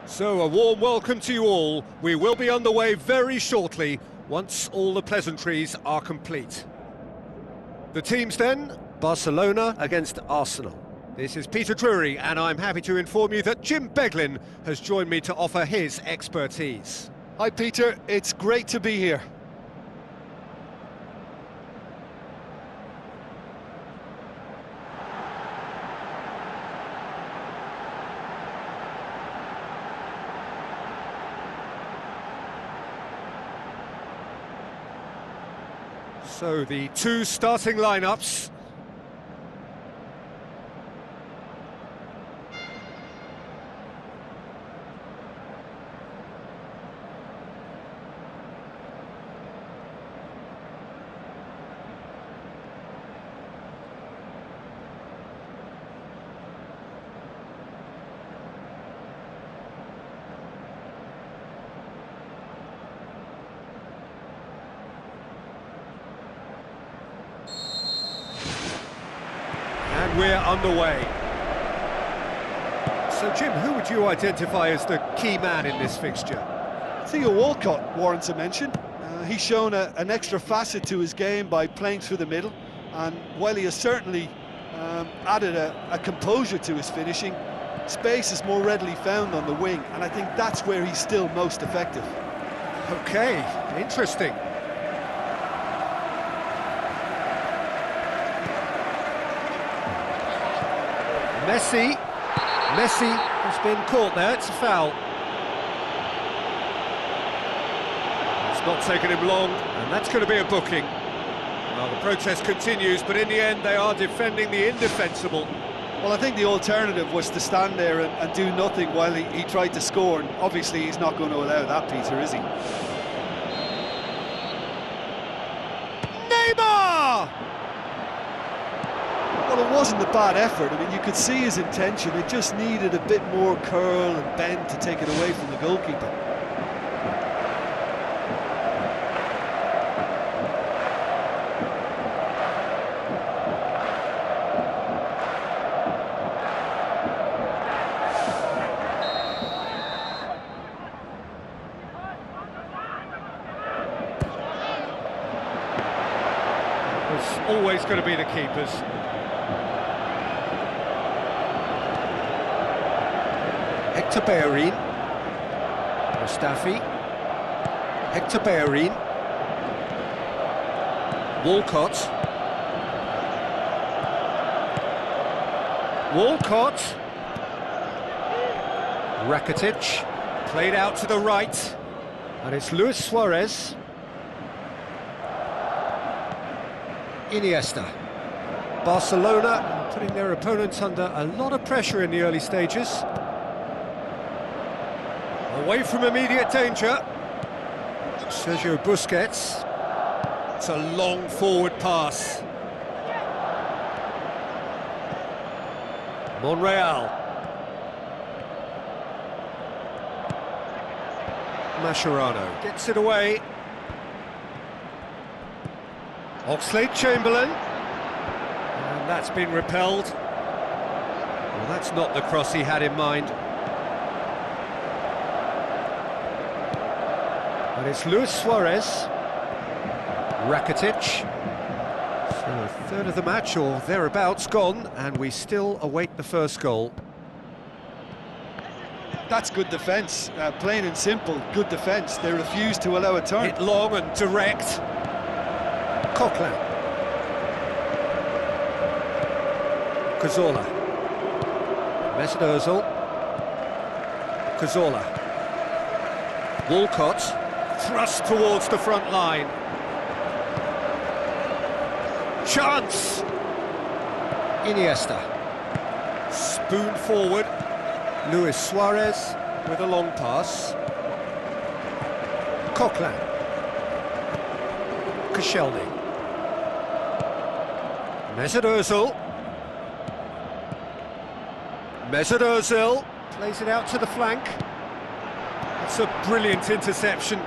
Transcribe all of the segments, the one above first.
So, a warm welcome to you all. We will be underway very shortly, once all the pleasantries are complete. The teams then, Barcelona against Arsenal. This is Peter Drury, and I'm happy to inform you that Jim Beglin has joined me to offer his expertise. Hi Peter, it's great to be here. So the two starting lineups. And we're underway. So, Jim, who would you identify as the key man in this fixture? Theo Walcott warrants a mention. He's shown an extra facet to his game by playing through the middle, and while he has certainly added a composure to his finishing, space is more readily found on the wing, and I think that's where he's still most effective. Okay, interesting. Messi has been caught there, it's a foul. It's not taken him long, and that's going to be a booking. Well, the protest continues, but in the end they are defending the indefensible. Well, I think the alternative was to stand there and do nothing while he tried to score, and obviously he's not going to allow that, Peter, is he? Neymar! Well, it wasn't a bad effort. I mean, you could see his intention. It just needed a bit more curl and bend to take it away from the goalkeeper. It's always going to be the keepers. Hector Bellerin, Mustafi, Hector Bellerin, Walcott, Rakitic, played out to the right, and it's Luis Suarez, Iniesta. Barcelona putting their opponents under a lot of pressure in the early stages. Away from immediate danger, Sergio Busquets. It's a long forward pass. Monreal. Mascherano gets it away. Oxlade-Chamberlain. And that's been repelled. Well, that's not the cross he had in mind. And it's Luis Suarez, Rakitic. So a third of the match, or thereabouts, gone, and we still await the first goal. That's good defence, plain and simple, good defence. They refuse to allow a turn. Hit long and direct. Coquelin. Cazorla. Mesut Ozil. Cazorla. Walcott. Thrust towards the front line. Chance! Iniesta. Spoon forward. Luis Suarez with a long pass. Coquelin. Koscielny. Mesut Ozil. Mesut Ozil plays it out to the flank. It's a brilliant interception.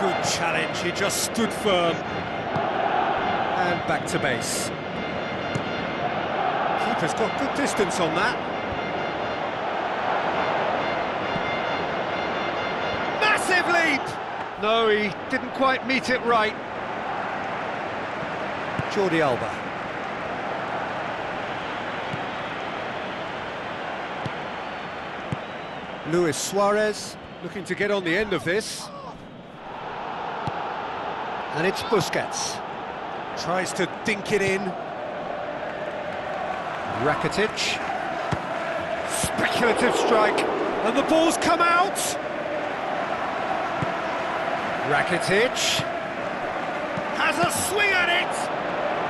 Good challenge, he just stood firm. And back to base. Keeper's got good distance on that. Massive leap! No, he didn't quite meet it right. Jordi Alba. Luis Suarez looking to get on the end of this. And it's Busquets. Tries to dink it in. Rakitic. Speculative strike. And the ball's come out. Rakitic. Has a swing at it.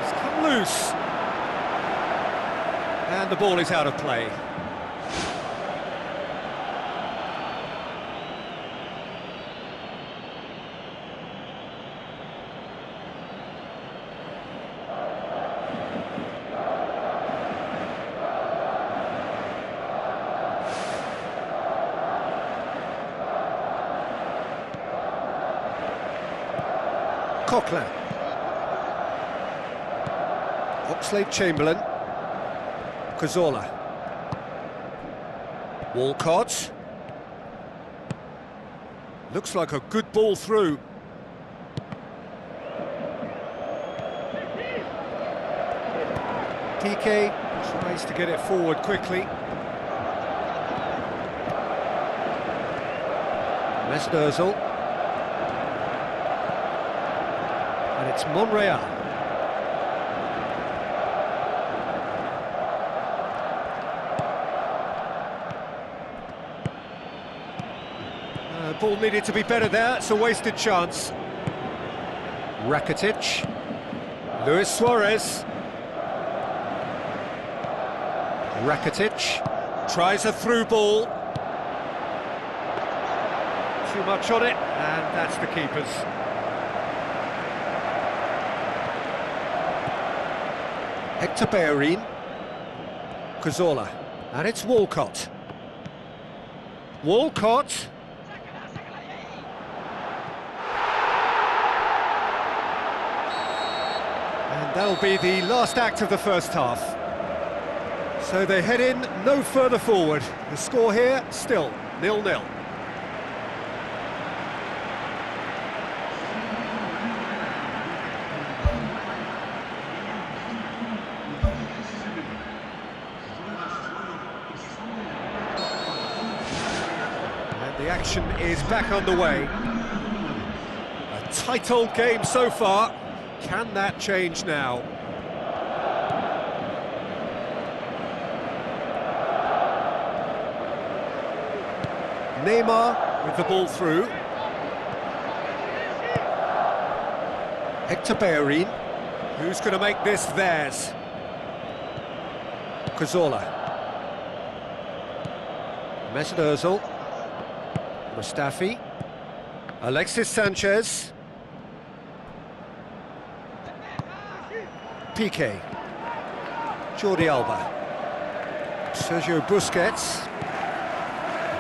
It's come loose. And the ball is out of play. Coquelin. Oxlade-Chamberlain. Cazorla. Walcott. Looks like a good ball through. Piqué tries to get it forward quickly. Mesut Ozil. And it's Monreal. Ball needed to be better there, it's a wasted chance. Rakitic. Luis Suarez. Rakitic. Tries a through ball. Too much on it, and that's the keeper's. Hector Bellerin. Cazorla. And it's Walcott. Walcott. And that'll be the last act of the first half. So they head in no further forward. The score here, still 0-0. The action is back underway. A tight old game so far. Can that change now? Neymar with the ball through. Hector Bellerin. Who's going to make this theirs? Cazorla. Mesut Ozil. Mustafi. Alexis Sanchez. Piqué. Jordi Alba. Sergio Busquets.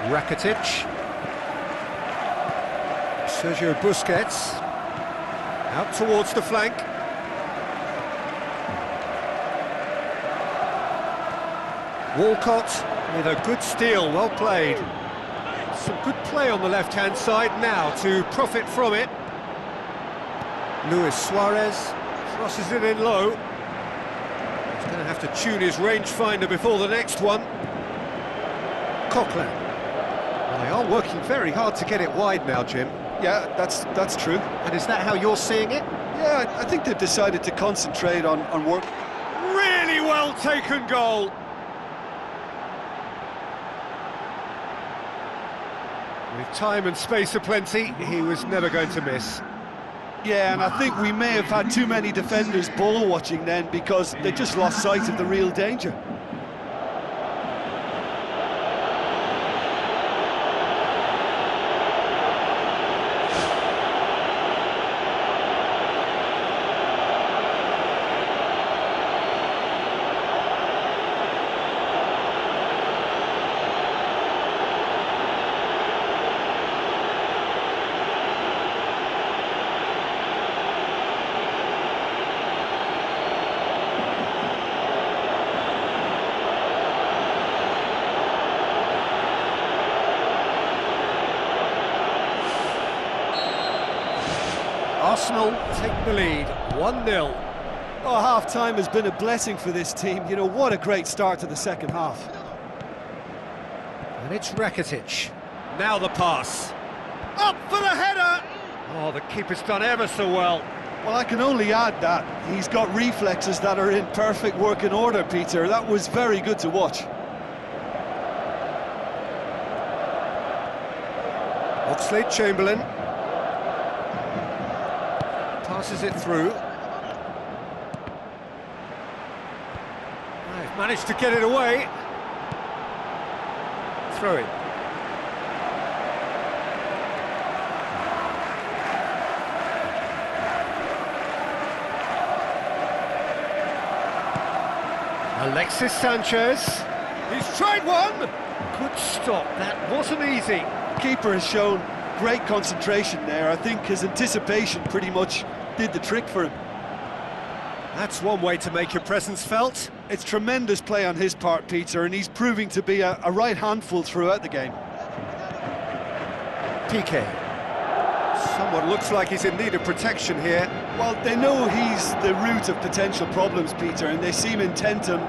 Rakitic. Sergio Busquets. Out towards the flank. Walcott with a good steal, well played. Some good play on the left-hand side now to profit from it. Luis Suarez crosses it in low. He's going to have to tune his rangefinder before the next one. Coquelin. Well, they are working very hard to get it wide now, Jim. Yeah, that's true. And is that how you're seeing it? Yeah, I think they've decided to concentrate on work. Really well taken goal. With time and space aplenty, he was never going to miss. Yeah, and I think we may have had too many defenders ball watching then because they just lost sight of the real danger. Arsenal take the lead, 1-0. Oh, half-time has been a blessing for this team. You know, what a great start to the second half. And it's Rakitic. Now the pass. Up for the header! Oh, the keeper's done ever so well. Well, I can only add that he's got reflexes that are in perfect working order, Peter. That was very good to watch. Oxlade-Chamberlain passes it through. They've managed to get it away. Throw it. Alexis Sanchez. He's tried one. Good stop. That wasn't easy. Keeper has shown great concentration there. I think his anticipation pretty much did the trick for him. That's one way to make your presence felt. It's tremendous play on his part, Peter, and he's proving to be a right handful throughout the game. PK. Someone looks like he's in need of protection here. Well, they know he's the root of potential problems, Peter, and they seem intent on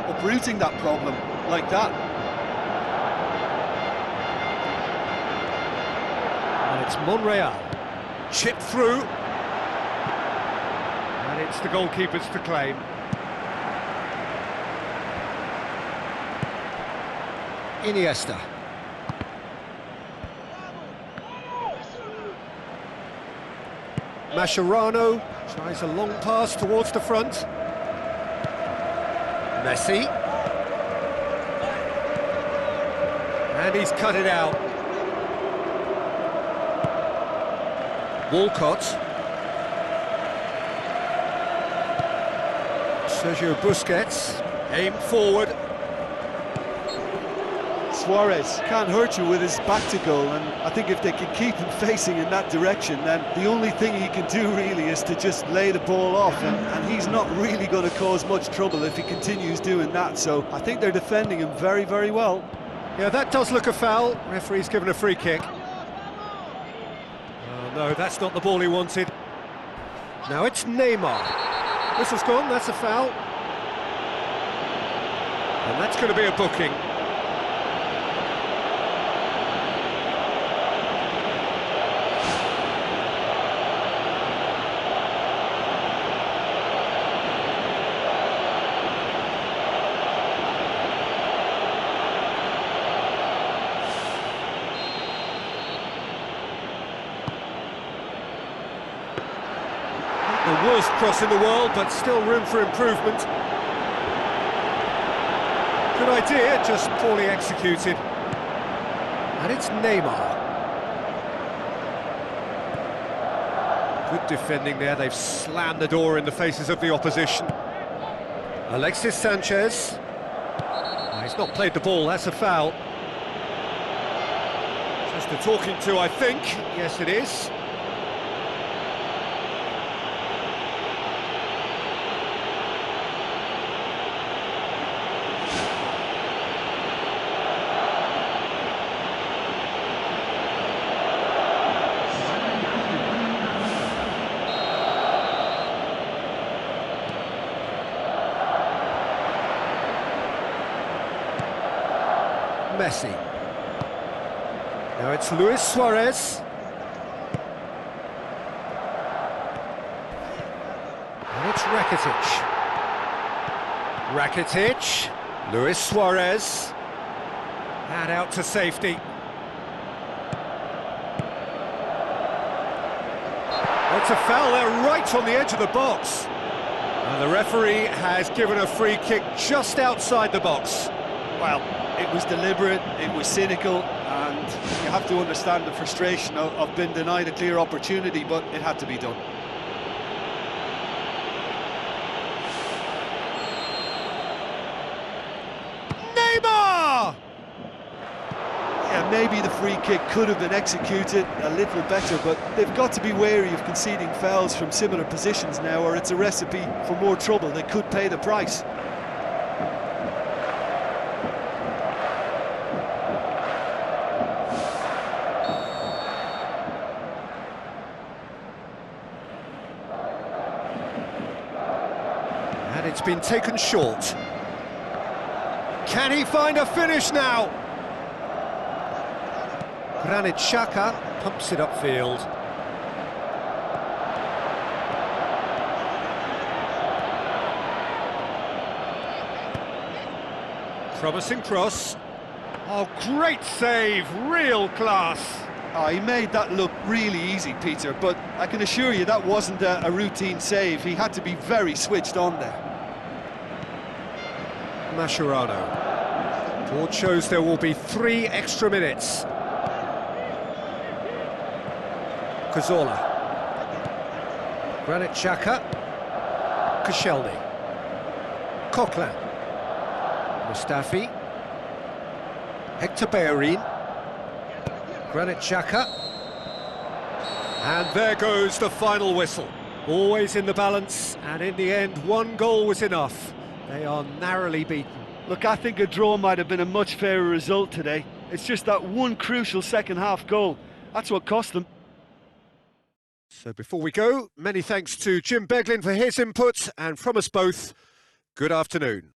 uprooting that problem like that. And it's Monreal. Chipped through. And it's the goalkeepers to claim. Iniesta. Mascherano tries a long pass towards the front. Messi. And he's cut it out. Walcott. Sergio Busquets. Aim forward. Suarez can't hurt you with his back to goal, and I think if they can keep him facing in that direction, then the only thing he can do really is to just lay the ball off, and he's not really going to cause much trouble if he continues doing that, so I think they're defending him very, very well. Yeah, that does look a foul. Referee's given a free kick. Oh no, that's not the ball he wanted. Now it's Neymar. Whistle's gone, that's a foul. And that's going to be a booking. The worst cross in the world, but still room for improvement. Good idea, just poorly executed. And it's Neymar. Good defending there, they've slammed the door in the faces of the opposition. Alexis Sanchez. Oh, he's not played the ball, that's a foul. Just a talking to, I think. Yes, it is. Messi. Now it's Luis Suarez. And it's Rakitic. Rakitic. Luis Suarez. And out to safety. That's a foul there, right on the edge of the box. And the referee has given a free kick just outside the box. Well, it was deliberate, it was cynical, and you have to understand the frustration of being denied a clear opportunity, but it had to be done. Neymar! Yeah, maybe the free kick could have been executed a little better, but they've got to be wary of conceding fouls from similar positions now, or it's a recipe for more trouble. They could pay the price. And it's been taken short. Can he find a finish now? Granit Xhaka pumps it upfield. Promising cross. Oh, great save, real class. Oh, he made that look really easy, Peter, but I can assure you that wasn't a routine save. He had to be very switched on there. Mascherano. Board shows there will be 3 extra minutes. Cazorla. Granit Xhaka. Koscielny. Coquelin. Mustafi. Hector Bellerin. Granit Xhaka. And there goes the final whistle. Always in the balance, and in the end, 1 goal was enough. They are narrowly beaten. Look, I think a draw might have been a much fairer result today. It's just that one crucial second-half goal. That's what cost them. So before we go, many thanks to Jim Beglin for his input, and from us both, good afternoon.